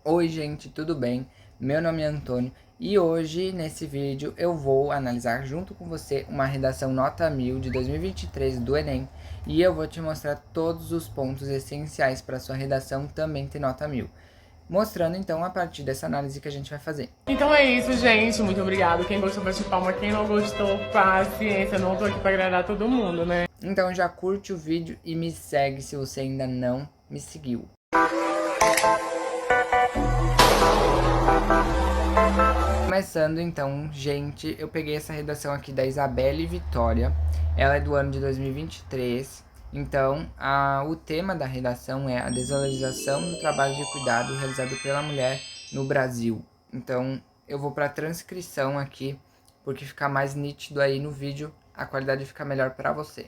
Oi gente, tudo bem? Meu nome é Antônio e hoje nesse vídeo eu vou analisar junto com você uma redação nota 1000 de 2023 do Enem e eu vou te mostrar todos os pontos essenciais para sua redação também ter nota 1000. Mostrando então a partir dessa análise que a gente vai fazer. Então é isso, gente. Muito obrigado. Quem gostou, bate palma. Quem não gostou, paciência. Não tô aqui pra agradar todo mundo, né? Então já curte o vídeo e me segue se você ainda não me seguiu. Começando então, gente, eu peguei essa redação aqui da Isabelle Vitória, ela é do ano de 2023, então o tema da redação é a desvalorização do trabalho de cuidado realizado pela mulher no Brasil. Então eu vou para a transcrição aqui, porque fica mais nítido aí no vídeo, a qualidade fica melhor para você.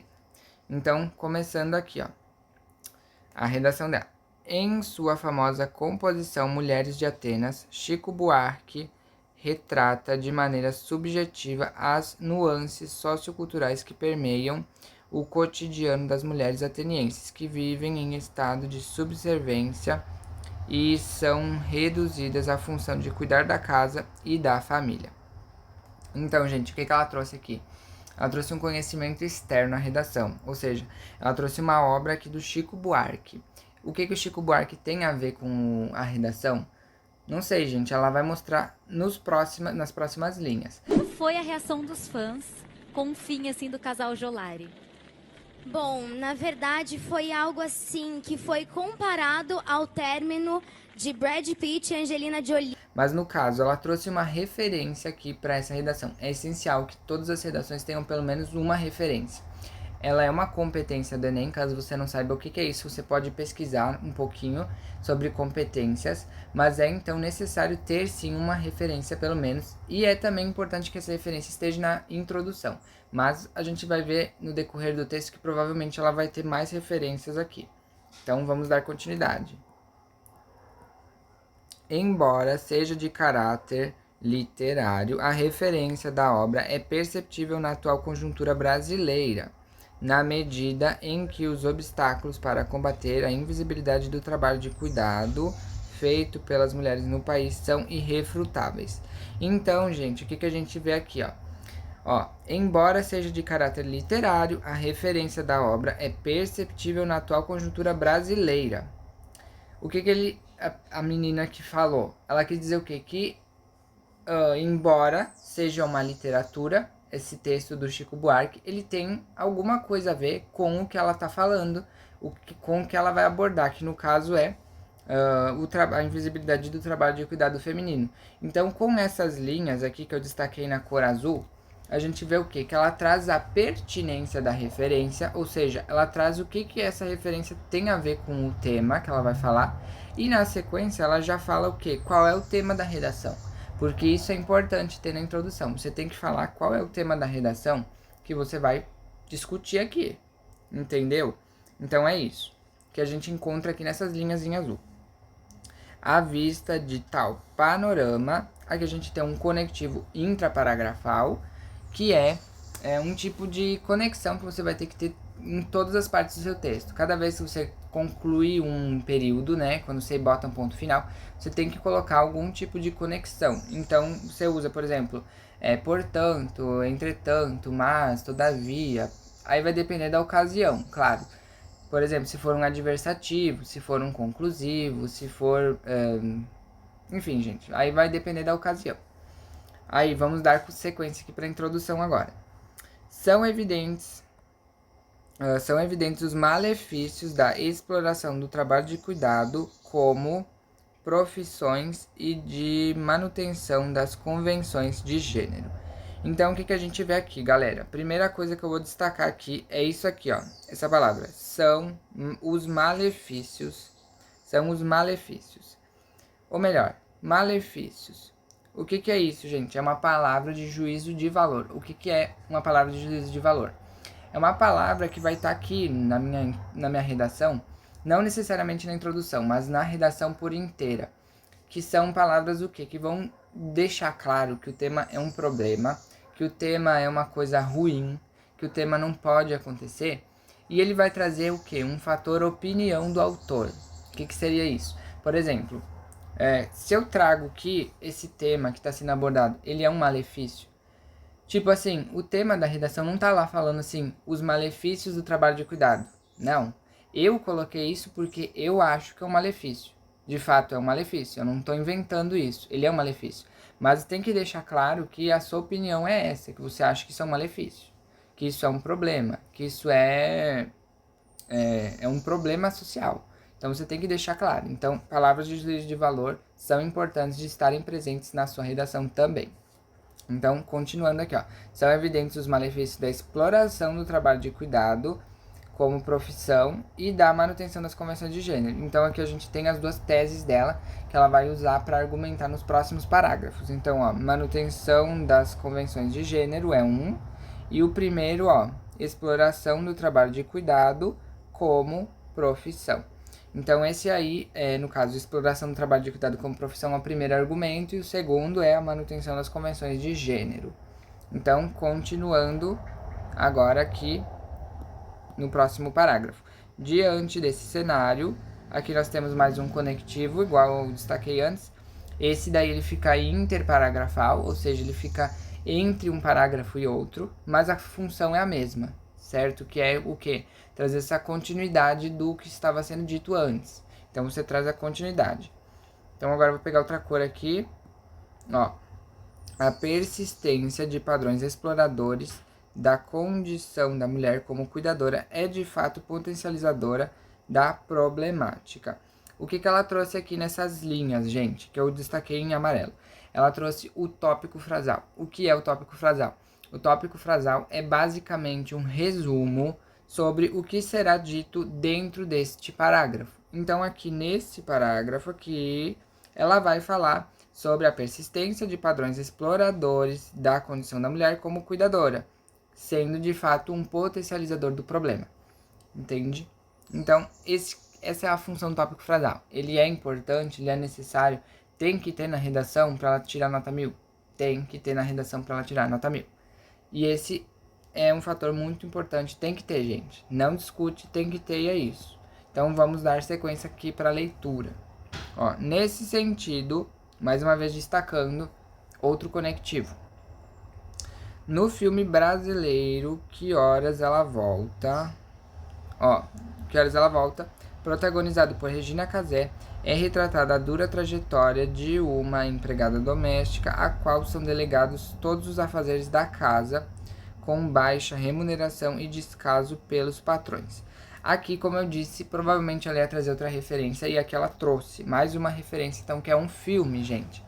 Então, começando aqui, ó, a redação dela. Em sua famosa composição Mulheres de Atenas, Chico Buarque retrata de maneira subjetiva as nuances socioculturais que permeiam o cotidiano das mulheres atenienses, que vivem em estado de subserviência e são reduzidas à função de cuidar da casa e da família. Então, gente, o que ela trouxe aqui? Ela trouxe um conhecimento externo à redação, ou seja, ela trouxe uma obra aqui do Chico Buarque. O que o Chico Buarque tem a ver com a redação? Não sei, gente, ela vai mostrar nas próximas linhas. Como foi a reação dos fãs com o fim, assim, do casal Jolari? Bom, na verdade foi algo assim que foi comparado ao término de Brad Pitt e Angelina Jolie. Mas no caso, ela trouxe uma referência aqui para essa redação. É essencial que todas as redações tenham pelo menos uma referência. Ela é uma competência do Enem, caso você não saiba o que é isso, você pode pesquisar um pouquinho sobre competências, mas é então necessário ter sim uma referência pelo menos, e é também importante que essa referência esteja na introdução, mas a gente vai ver no decorrer do texto que provavelmente ela vai ter mais referências aqui. Então vamos dar continuidade. Embora seja de caráter literário, a referência da obra é perceptível na atual conjuntura brasileira, na medida em que os obstáculos para combater a invisibilidade do trabalho de cuidado feito pelas mulheres no país são irrefutáveis. Então, gente, o que a gente vê aqui, ó? Embora seja de caráter literário, a referência da obra é perceptível na atual conjuntura brasileira. O que a menina que falou? Ela quis dizer o quê? Que, embora seja uma literatura, esse texto do Chico Buarque, ele tem alguma coisa a ver com o que ela está falando, com o que ela vai abordar, que no caso é a invisibilidade do trabalho de cuidado feminino. Então, com essas linhas aqui que eu destaquei na cor azul, a gente vê o quê? Que ela traz a pertinência da referência, ou seja, ela traz o que essa referência tem a ver com o tema que ela vai falar, e na sequência ela já fala o quê? Qual é o tema da redação. Porque isso é importante ter na introdução. Você tem que falar qual é o tema da redação que você vai discutir aqui. Entendeu? Então é isso que a gente encontra aqui nessas linhas em azul. À vista de tal panorama, aqui a gente tem um conectivo intraparagrafal, que é um tipo de conexão que você vai ter que ter em todas as partes do seu texto. Cada vez que você conclui um período, né, quando você bota um ponto final, você tem que colocar algum tipo de conexão. Então, você usa, por exemplo, portanto, entretanto, mas, todavia. Aí vai depender da ocasião, claro. Por exemplo, se for um adversativo, se for um conclusivo, se for... enfim, gente, aí vai depender da ocasião. Aí, vamos dar sequência aqui para a introdução agora. São evidentes os malefícios da exploração do trabalho de cuidado como profissões e de manutenção das convenções de gênero. Então, o que a gente vê aqui, galera? Primeira coisa que eu vou destacar aqui é isso aqui, ó. Essa palavra. São os malefícios. São os malefícios. Ou melhor, malefícios. O que é isso, gente? É uma palavra de juízo de valor. O que é uma palavra de juízo de valor? É uma palavra que vai estar aqui na minha redação, não necessariamente na introdução, mas na redação por inteira. Que são palavras o quê? Que vão deixar claro que o tema é um problema, que o tema é uma coisa ruim, que o tema não pode acontecer. E ele vai trazer o quê? Um fator opinião do autor. O que seria isso? Por exemplo, Se eu trago que esse tema que está sendo abordado, ele é um malefício, tipo assim, o tema da redação não tá lá falando assim, os malefícios do trabalho de cuidado. Não. Eu coloquei isso porque eu acho que é um malefício. De fato, é um malefício. Eu não tô inventando isso. Ele é um malefício. Mas tem que deixar claro que a sua opinião é essa, que você acha que isso é um malefício. Que isso é um problema. Que isso é um problema social. Então você tem que deixar claro. Então, palavras de juízo de valor são importantes de estarem presentes na sua redação também. Então, continuando aqui, ó. São evidentes os malefícios da exploração do trabalho de cuidado como profissão e da manutenção das convenções de gênero. Então, aqui a gente tem as duas teses dela que ela vai usar para argumentar nos próximos parágrafos. Então, ó, manutenção das convenções de gênero é um. E o primeiro, ó, exploração do trabalho de cuidado como profissão. Então, esse aí é, no caso, exploração do trabalho de cuidado como profissão é o primeiro argumento, e o segundo é a manutenção das convenções de gênero. Então, continuando agora aqui no próximo parágrafo. Diante desse cenário, aqui nós temos mais um conectivo, igual eu destaquei antes. Esse daí ele fica interparagrafal, ou seja, ele fica entre um parágrafo e outro, mas a função é a mesma, certo? Que é o quê? Trazer essa continuidade do que estava sendo dito antes. Então você traz a continuidade. Então agora eu vou pegar outra cor aqui. Ó, a persistência de padrões exploradores da condição da mulher como cuidadora é de fato potencializadora da problemática. O que ela trouxe aqui nessas linhas, gente, que eu destaquei em amarelo? Ela trouxe o tópico frasal. O que é o tópico frasal? O tópico frasal é basicamente um resumo sobre o que será dito dentro deste parágrafo. Então, aqui nesse parágrafo aqui, ela vai falar sobre a persistência de padrões exploradores da condição da mulher como cuidadora, sendo de fato um potencializador do problema. Entende? Então, essa é a função do tópico frasal. Ele é importante, ele é necessário, tem que ter na redação para ela tirar nota 1000. Tem que ter na redação para ela tirar nota 1000. E esse é um fator muito importante, tem que ter, gente. Não discute, tem que ter, e é isso. Então vamos dar sequência aqui para a leitura. Ó, nesse sentido, mais uma vez destacando outro conectivo. No filme brasileiro Que Horas Ela Volta, ó, Que Horas Ela Volta, protagonizado por Regina Casé, é retratada a dura trajetória de uma empregada doméstica a qual são delegados todos os afazeres da casa, com baixa remuneração e descaso pelos patrões. Aqui, como eu disse, provavelmente ela ia trazer outra referência, e aqui ela trouxe mais uma referência, então, que é um filme, gente.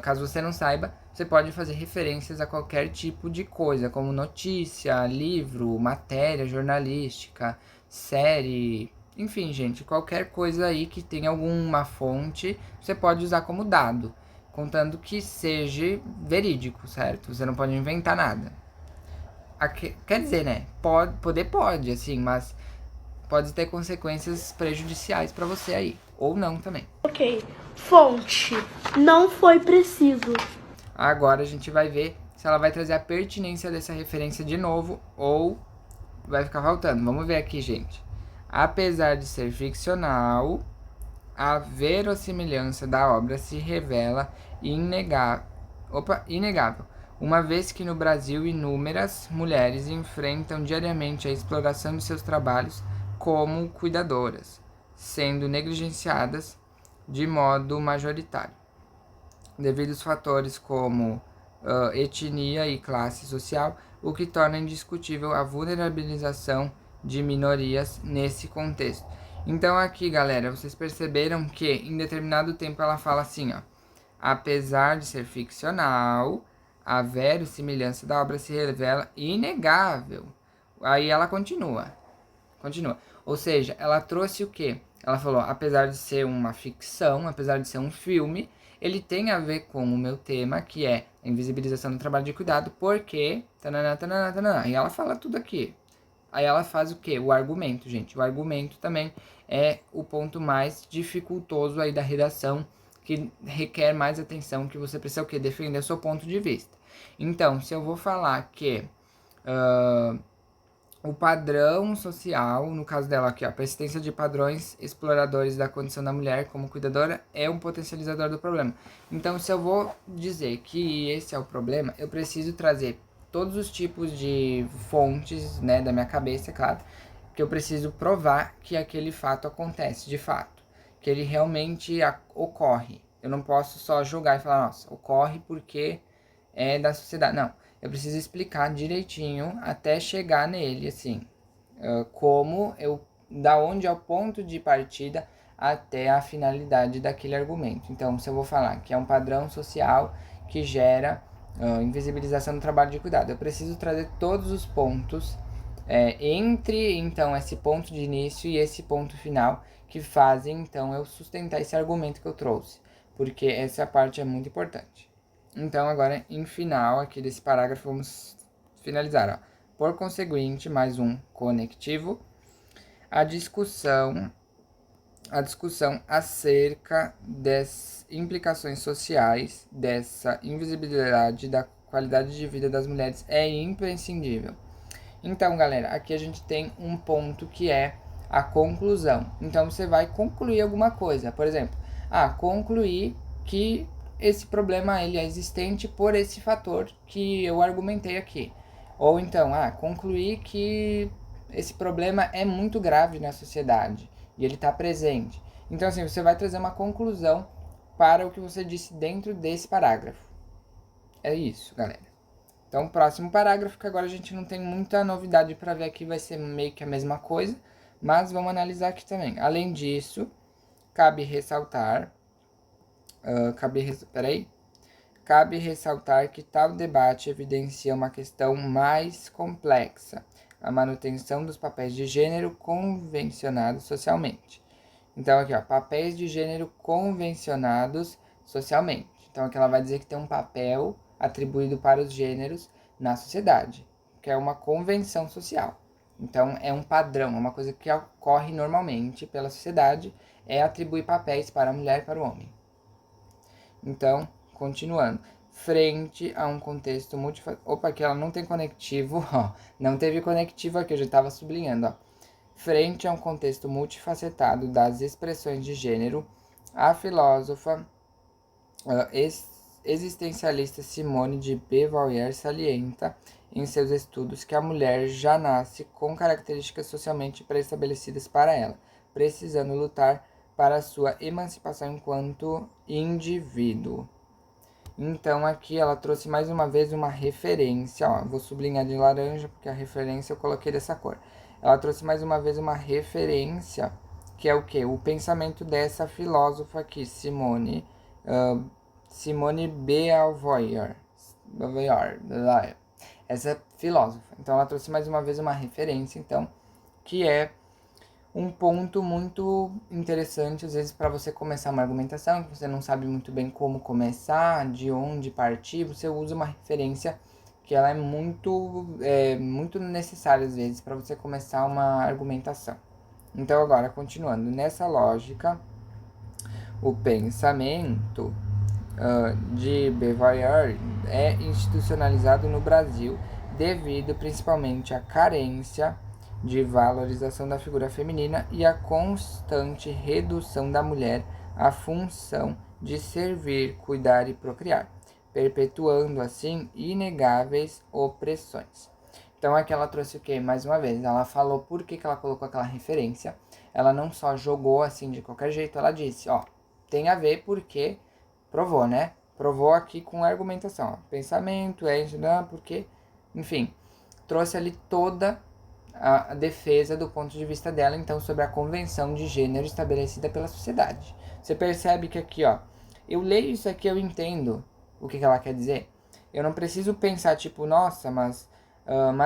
Caso você não saiba, você pode fazer referências a qualquer tipo de coisa, como notícia, livro, matéria jornalística, série, enfim, gente, qualquer coisa aí que tenha alguma fonte, você pode usar como dado, contando que seja verídico, certo? Você não pode inventar nada. Quer dizer, né? Pode, assim, mas pode ter consequências prejudiciais pra você aí. Ou não também. Ok. Fonte. Não foi preciso. Agora a gente vai ver se ela vai trazer a pertinência dessa referência de novo ou vai ficar faltando. Vamos ver aqui, gente. Apesar de ser ficcional, a verossimilhança da obra se revela inegável, uma vez que no Brasil inúmeras mulheres enfrentam diariamente a exploração de seus trabalhos como cuidadoras, sendo negligenciadas de modo majoritário, devido aos fatores como etnia e classe social, o que torna indiscutível a vulnerabilização de minorias nesse contexto. Então aqui, galera, vocês perceberam que em determinado tempo ela fala assim, ó, apesar de ser ficcional, a verossimilhança da obra se revela inegável. Aí ela continua. Ou seja, ela trouxe o quê? Ela falou, apesar de ser uma ficção, apesar de ser um filme, ele tem a ver com o meu tema, que é a invisibilização do trabalho de cuidado, porque... Tanana, tanana, tanana. E ela fala tudo aqui. Aí ela faz o quê? O argumento, gente. O argumento também é o ponto mais dificultoso aí da redação, que requer mais atenção, que você precisa o quê? Defender o seu ponto de vista. Então, se eu vou falar que o padrão social, no caso dela aqui, ó, persistência de padrões exploradores da condição da mulher como cuidadora é um potencializador do problema. Então, se eu vou dizer que esse é o problema, eu preciso trazer todos os tipos de fontes, né, da minha cabeça, é claro, que eu preciso provar que aquele fato acontece de fato, que ele realmente ocorre. Eu não posso só julgar e falar, nossa, ocorre porque é da sociedade. Não, eu preciso explicar direitinho até chegar nele, assim, como eu, da onde é o ponto de partida até a finalidade daquele argumento. Então, se eu vou falar que é um padrão social que gera invisibilização do trabalho de cuidado, eu preciso trazer todos os pontos entre, então, esse ponto de início e esse ponto final que fazem, então, eu sustentar esse argumento que eu trouxe, porque essa parte é muito importante. Então, agora, em final aqui desse parágrafo, vamos finalizar, ó. Por conseguinte, mais um conectivo, a discussão acerca das implicações sociais dessa invisibilidade da qualidade de vida das mulheres é imprescindível. Então, galera, aqui a gente tem um ponto que é a conclusão. Então, você vai concluir alguma coisa. Por exemplo, concluir que esse problema ele é existente por esse fator que eu argumentei aqui. Ou então, concluir que esse problema é muito grave na sociedade e ele está presente. Então, assim, você vai trazer uma conclusão para o que você disse dentro desse parágrafo. É isso, galera. Então, o próximo parágrafo, que agora a gente não tem muita novidade para ver aqui, vai ser meio que a mesma coisa, mas vamos analisar aqui também. Além disso, cabe ressaltar que tal debate evidencia uma questão mais complexa, a manutenção dos papéis de gênero convencionados socialmente. Então, aqui, ó, papéis de gênero convencionados socialmente. Então, aqui ela vai dizer que tem um papel atribuído para os gêneros na sociedade, que é uma convenção social. Então, é um padrão, é uma coisa que ocorre normalmente pela sociedade, é atribuir papéis para a mulher e para o homem. Então, continuando. Frente a um contexto multifacetado... Opa, aqui ela não tem conectivo, ó. Não teve conectivo aqui, eu já estava sublinhando, ó. Frente a um contexto multifacetado das expressões de gênero, a filósofa existencialista Simone de Beauvoir salienta em seus estudos que a mulher já nasce com características socialmente pré-estabelecidas para ela, precisando lutar para sua emancipação enquanto indivíduo. Então aqui ela trouxe mais uma vez uma referência, ó, vou sublinhar de laranja porque a referência eu coloquei dessa cor. Ela trouxe mais uma vez uma referência, que é o quê? O pensamento dessa filósofa aqui, Simone Beauvoir, essa filósofa. Então ela trouxe mais uma vez uma referência, então, que é um ponto muito interessante, às vezes, para você começar uma argumentação, que você não sabe muito bem como começar, de onde partir, você usa uma referência que ela é muito necessária, às vezes, para você começar uma argumentação. Então, agora, continuando, nessa lógica, o pensamento de Beauvoir é institucionalizado no Brasil devido principalmente à carência de valorização da figura feminina e à constante redução da mulher à função de servir, cuidar e procriar, perpetuando assim inegáveis opressões. Então aqui ela trouxe o que? Mais uma vez, ela falou por que ela colocou aquela referência. Ela não só jogou assim de qualquer jeito, ela disse, ó, tem a ver porque provou, né? Provou aqui com argumentação, ó, pensamento, porque, enfim, trouxe ali toda a defesa do ponto de vista dela, então, sobre a convenção de gênero estabelecida pela sociedade. Você percebe que aqui, ó, eu leio isso aqui, eu entendo o que ela quer dizer. Eu não preciso pensar, tipo, nossa, mas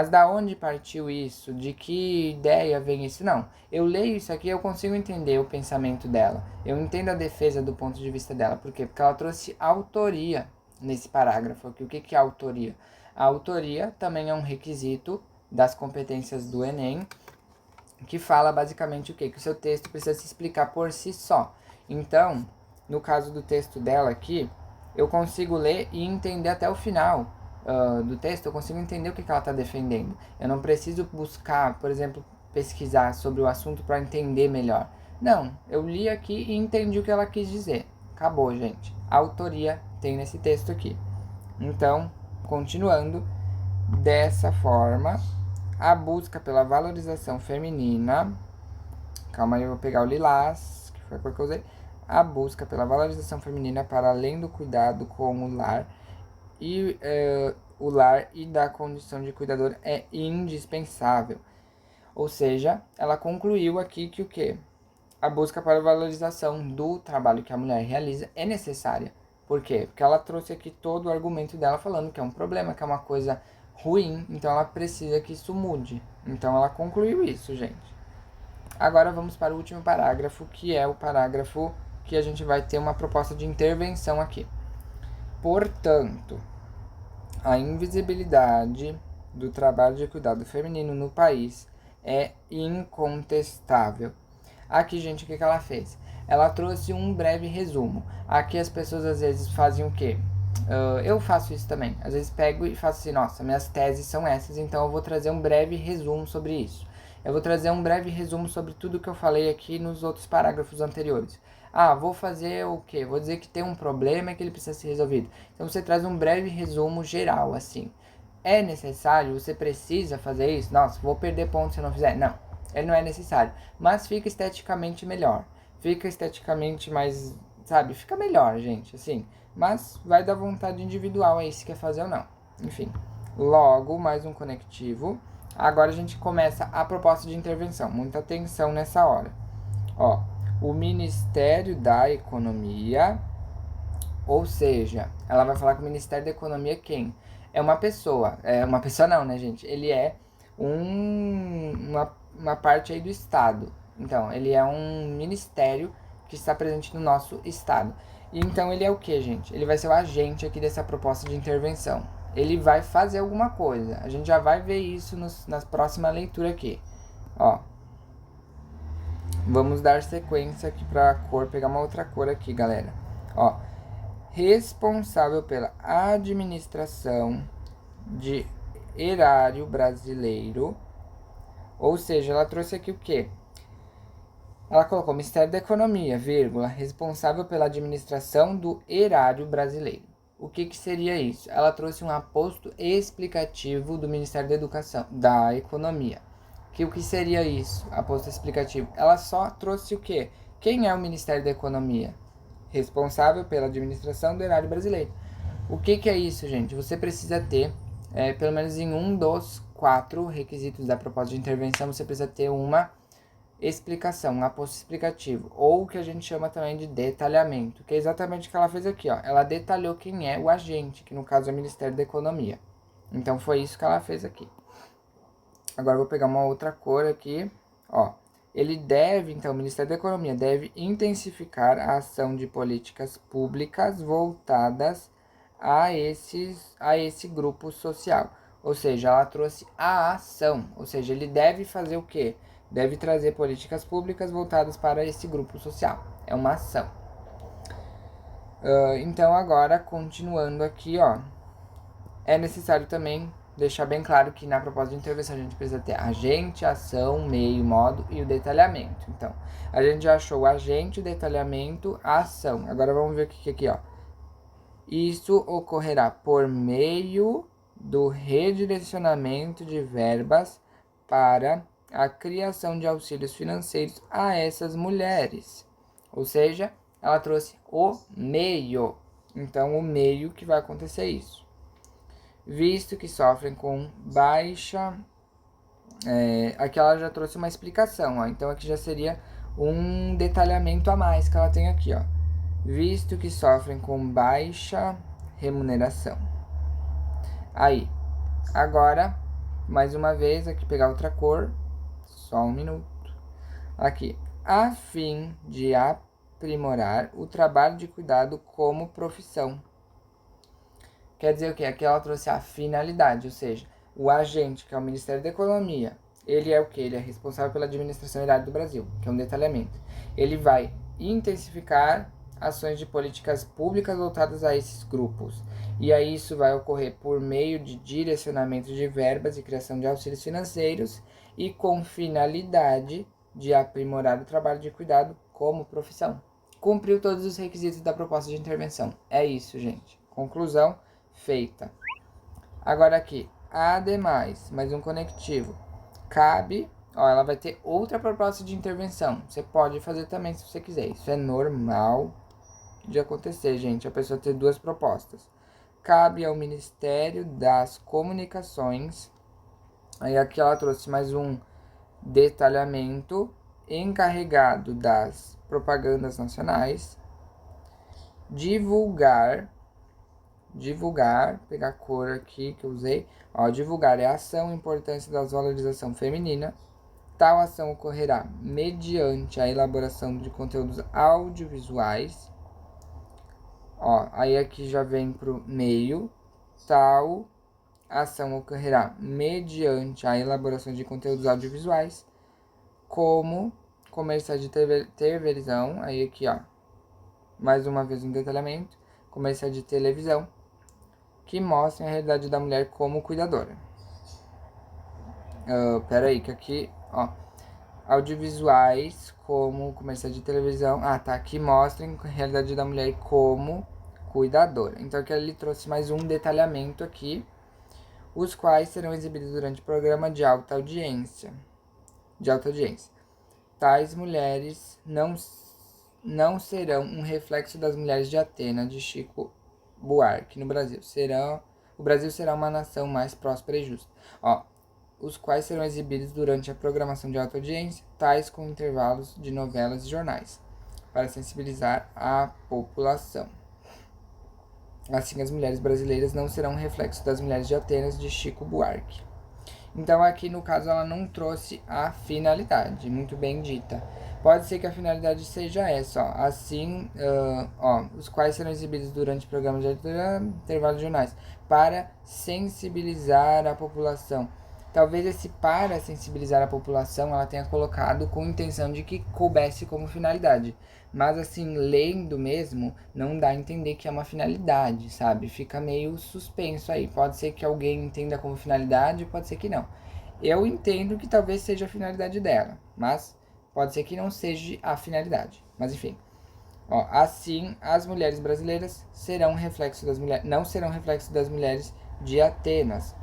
da onde partiu isso? De que ideia vem isso? Não. Eu leio isso aqui, eu consigo entender o pensamento dela. Eu entendo a defesa do ponto de vista dela. Por quê? Porque ela trouxe autoria nesse parágrafo aqui. O que é autoria? A autoria também é um requisito das competências do Enem, que fala basicamente o quê? Que o seu texto precisa se explicar por si só. Então, no caso do texto dela aqui, eu consigo ler e entender até o final. do texto, eu consigo entender o que ela está defendendo. Eu não preciso buscar, por exemplo, pesquisar sobre o assunto para entender melhor. Não, eu li aqui e entendi o que ela quis dizer. Acabou, gente. A autoria tem nesse texto aqui. Então, continuando, dessa forma, a busca pela valorização feminina. Calma aí, eu vou pegar o lilás, que foi a cor que eu usei. A busca pela valorização feminina para além do cuidado com o lar e da condição de cuidador é indispensável. Ou seja, ela concluiu aqui que o quê? A busca para a valorização do trabalho que a mulher realiza é necessária. Por quê? Porque ela trouxe aqui todo o argumento dela falando que é um problema, que é uma coisa ruim, então ela precisa que isso mude. Então ela concluiu isso, gente. Agora vamos para o último parágrafo, que é o parágrafo que a gente vai ter uma proposta de intervenção aqui. Portanto, a invisibilidade do trabalho de cuidado feminino no país é incontestável. Aqui, gente, o que ela fez? Ela trouxe um breve resumo. Aqui as pessoas às vezes fazem o quê? Eu faço isso também. Às vezes pego e faço assim, nossa, minhas teses são essas, então eu vou trazer um breve resumo sobre isso. Eu vou trazer um breve resumo sobre tudo que eu falei aqui nos outros parágrafos anteriores. Ah, vou fazer o quê? Vou dizer que tem um problema e que ele precisa ser resolvido. Então você traz um breve resumo geral, assim. É necessário? Você precisa fazer isso? Nossa, vou perder ponto se eu não fizer. Não, ele não é necessário. Mas fica esteticamente melhor. Fica esteticamente mais, sabe? Fica melhor, gente, assim. Mas vai da vontade individual aí se quer fazer ou não. Enfim, logo, mais um conectivo. Agora a gente começa a proposta de intervenção. Muita atenção nessa hora. Ó, o Ministério da Economia, ou seja, ela vai falar com o Ministério da Economia quem? É uma pessoa. É uma pessoa não, né, gente? Ele é uma parte aí do Estado. Então, ele é um ministério que está presente no nosso Estado. E então ele é o que, gente? Ele vai ser o agente aqui dessa proposta de intervenção. Ele vai fazer alguma coisa. A gente já vai ver isso na próxima leitura aqui. Ó. Vamos dar sequência aqui para a cor. Pegar uma outra cor aqui, galera. Ó. Responsável pela administração de erário brasileiro. Ou seja, ela trouxe aqui o quê? Ela colocou Ministério da Economia, vírgula, responsável pela administração do erário brasileiro. O que seria isso? Ela trouxe um aposto explicativo do Ministério da Educação, da Economia. O que seria isso, aposto explicativo? Ela só trouxe o quê? Quem é o Ministério da Economia? Responsável pela administração do erário brasileiro. O que é isso, gente? Você precisa ter, pelo menos em um dos 4 requisitos da proposta de intervenção, você precisa ter uma explicação, um aposto explicativo, ou o que a gente chama também de detalhamento, que é exatamente o que ela fez aqui, ó. Ela detalhou quem é o agente, que no caso é o Ministério da Economia. Então foi isso que ela fez aqui. Agora eu vou pegar uma outra cor aqui, ó. Ele deve, então, o Ministério da Economia deve intensificar a ação de políticas públicas voltadas a esse grupo social. Ou seja, ela trouxe a ação, ou seja, ele deve fazer o quê? Deve trazer políticas públicas voltadas para esse grupo social. É uma ação. Então, agora, continuando aqui, ó. É necessário também deixar bem claro que na proposta de intervenção a gente precisa ter agente, ação, meio, modo e o detalhamento. Então, a gente já achou o agente, o detalhamento, a ação. Agora vamos ver o que é aqui, ó. Isso ocorrerá por meio do redirecionamento de verbas para a criação de auxílios financeiros a essas mulheres. Ou seja, ela trouxe o meio. Então, o meio que vai acontecer isso. Visto que sofrem com baixa... aqui ela já trouxe uma explicação, ó. Então, aqui já seria um detalhamento a mais que ela tem aqui, ó. Visto que sofrem com baixa remuneração. Aí, agora, mais uma vez, aqui pegar outra cor. Só um minuto. Aqui. A fim de aprimorar o trabalho de cuidado como profissão. Quer dizer o quê? Aqui ela trouxe a finalidade, ou seja, o agente, que é o Ministério da Economia, ele é o quê? Ele é responsável pela administração erária do Brasil, que é um detalhamento. Ele vai intensificar ações de políticas públicas voltadas a esses grupos. E aí isso vai ocorrer por meio de direcionamento de verbas e criação de auxílios financeiros e com finalidade de aprimorar o trabalho de cuidado como profissão. Cumpriu todos os requisitos da proposta de intervenção. É isso, gente. Conclusão feita. Agora aqui, ademais, mais um conectivo. Cabe, ela vai ter outra proposta de intervenção. Você pode fazer também se você quiser. Isso é normal de acontecer, gente. A pessoa ter duas propostas. Cabe ao Ministério das Comunicações. Aí aqui ela trouxe mais um detalhamento. Encarregado das propagandas nacionais. Divulgar, pegar a cor aqui que eu usei. Divulgar é a ação e importância da valorização feminina. Tal ação ocorrerá mediante a elaboração de conteúdos audiovisuais. Aí aqui já vem pro meio. Tal ação ocorrerá mediante a elaboração de conteúdos audiovisuais, como comerciais de televisão. Aí aqui, mais uma vez um detalhamento. Comerciais de televisão que mostrem a realidade da mulher como cuidadora. Peraí, que aqui, audiovisuais como comerciais de televisão. Que mostrem a realidade da mulher como cuidadora. Então aqui ele trouxe mais um detalhamento aqui, os quais serão exibidos durante o programa de alta audiência. Tais mulheres não serão um reflexo das mulheres de Atenas, de Chico Buarque, no Brasil. O Brasil será uma nação mais próspera e justa. Os quais serão exibidos durante a programação de alta audiência, tais com intervalos de novelas e jornais, para sensibilizar a população. Assim, as mulheres brasileiras não serão um reflexo das mulheres de Atenas, de Chico Buarque. Então, aqui no caso, ela não trouxe a finalidade, muito bem dita. Pode ser que a finalidade seja essa, Assim, os quais serão exibidos durante programas de intervalo de jornais, para sensibilizar a população. Talvez esse para sensibilizar a população ela tenha colocado com intenção de que coubesse como finalidade. Mas assim, lendo mesmo, não dá a entender que é uma finalidade, sabe? Fica meio suspenso aí. Pode ser que alguém entenda como finalidade, pode ser que não. Eu entendo que talvez seja a finalidade dela, mas pode ser que não seja a finalidade. Mas enfim. Assim, as mulheres brasileiras não serão reflexo das mulheres de Atenas,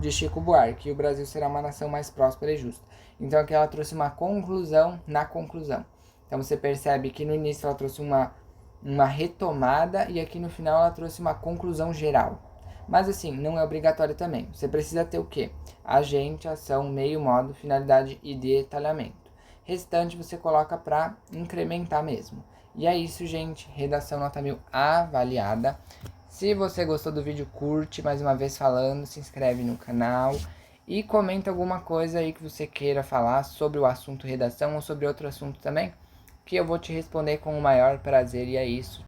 de Chico Buarque, e o Brasil será uma nação mais próspera e justa. Então aqui ela trouxe uma conclusão na conclusão. Então você percebe que no início ela trouxe uma retomada e aqui no final ela trouxe uma conclusão geral. Mas assim, não é obrigatório também. Você precisa ter o quê? Agente, ação, meio, modo, finalidade e detalhamento. Restante você coloca para incrementar mesmo. E é isso, gente. Redação nota 1000 avaliada. Se você gostou do vídeo, curte, mais uma vez falando, se inscreve no canal e comenta alguma coisa aí que você queira falar sobre o assunto redação ou sobre outro assunto também, que eu vou te responder com o maior prazer, e é isso.